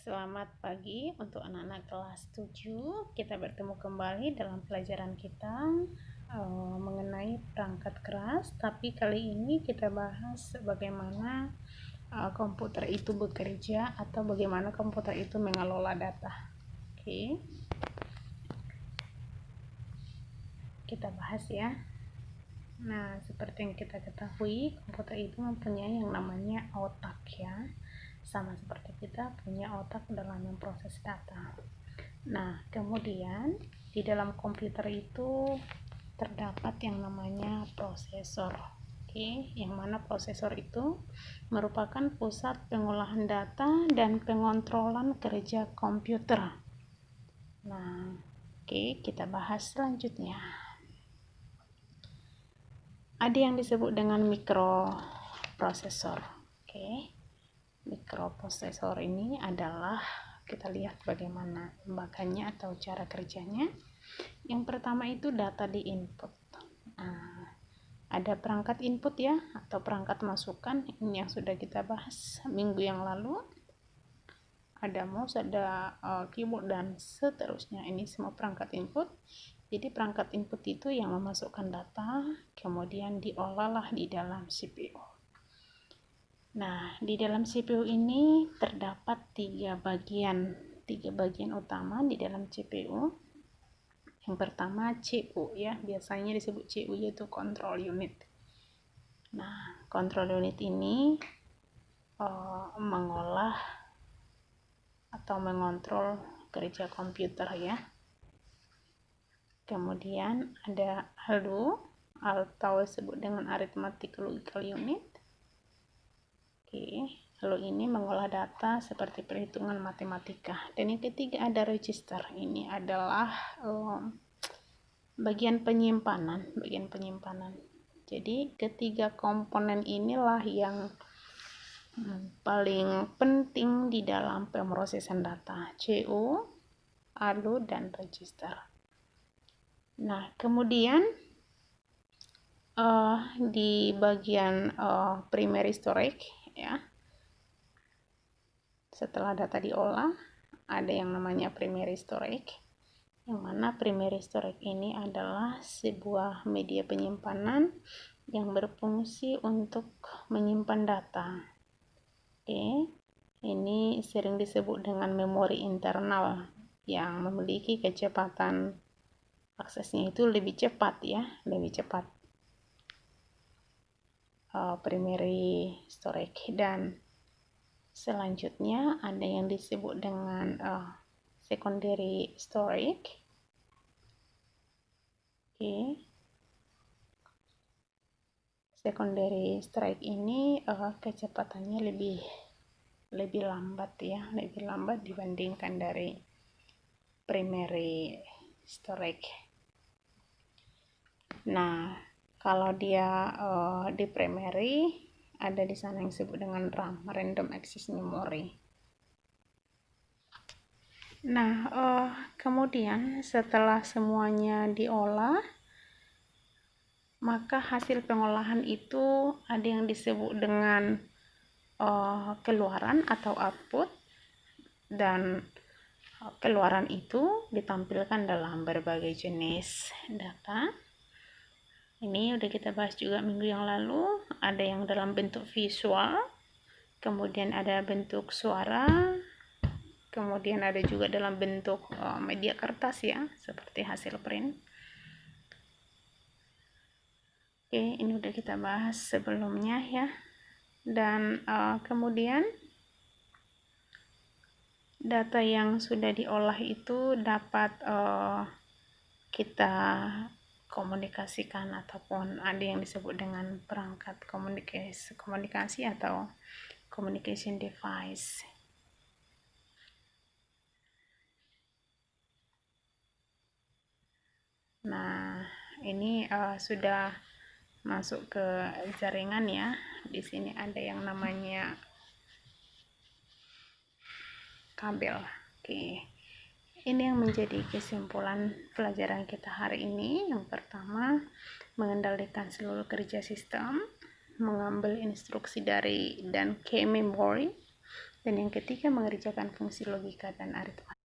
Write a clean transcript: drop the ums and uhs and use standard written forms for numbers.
Selamat pagi untuk anak-anak kelas 7. Kita bertemu kembali dalam pelajaran kita mengenai perangkat keras. Tapi kali ini kita bahas bagaimana komputer itu bekerja atau bagaimana komputer itu mengelola data. Oke. Kita bahas ya. Nah, seperti yang kita ketahui, komputer itu mempunyai yang namanya otak ya. Sama seperti kita punya otak dalam memproses data. Nah, kemudian di dalam komputer itu terdapat yang namanya prosesor. Oke, yang mana prosesor itu merupakan pusat pengolahan data dan pengontrolan kerja komputer. Nah, oke, kita bahas selanjutnya. Ada yang disebut dengan mikroprosesor. Oke. Mikroprosesor ini adalah, kita lihat bagaimana lembaganya atau cara kerjanya. Yang pertama itu data di input. Nah, ada perangkat input ya, atau perangkat masukan. Ini yang sudah kita bahas minggu yang lalu. Ada mouse, ada keyboard, dan seterusnya. Ini semua perangkat input. Jadi perangkat input itu yang memasukkan data, kemudian diolahlah di dalam CPU. Nah, di dalam CPU ini terdapat tiga bagian utama di dalam CPU. Yang pertama CU ya, biasanya disebut CU yaitu control unit. Nah, control unit ini mengolah atau mengontrol kerja komputer ya. Kemudian ada ALU atau disebut dengan arithmetic logical unit. Oke, lalu ini mengolah data seperti perhitungan matematika. Dan yang ketiga ada register. Ini adalah bagian penyimpanan. Jadi ketiga komponen inilah yang paling penting di dalam pemrosesan data. CU, ALU, dan register. Nah, kemudian di bagian primary storage ya, setelah data diolah ada yang namanya primary storage, yang mana primary storage ini adalah sebuah media penyimpanan yang berfungsi untuk menyimpan data. Oke, ini sering disebut dengan memori internal yang memiliki kecepatan aksesnya itu lebih cepat ya, primary storage. Dan selanjutnya ada yang disebut dengan secondary storage. Oke. Secondary storage ini kecepatannya lebih lambat ya, lebih lambat dibandingkan dari primary storage. Nah, kalau dia di primary ada di sana yang disebut dengan RAM, random access memory. Nah, kemudian setelah semuanya diolah, maka hasil pengolahan itu ada yang disebut dengan keluaran atau output, dan keluaran itu ditampilkan dalam berbagai jenis data. Ini udah kita bahas juga minggu yang lalu. Ada yang dalam bentuk visual, kemudian ada bentuk suara, kemudian ada juga dalam bentuk media kertas ya, seperti hasil print. Oke, ini udah kita bahas sebelumnya ya. Dan kemudian data yang sudah diolah itu dapat kita komunikasikan, ataupun ada yang disebut dengan perangkat komunikasi atau communication device. Nah, ini sudah masuk ke jaringan ya. Di sini ada yang namanya kabel. Oke. Ini yang menjadi kesimpulan pelajaran kita hari ini. Yang pertama, mengendalikan seluruh kerja sistem, mengambil instruksi dari dan key memory, Dan yang ketiga, mengerjakan fungsi logika dan aritmatika.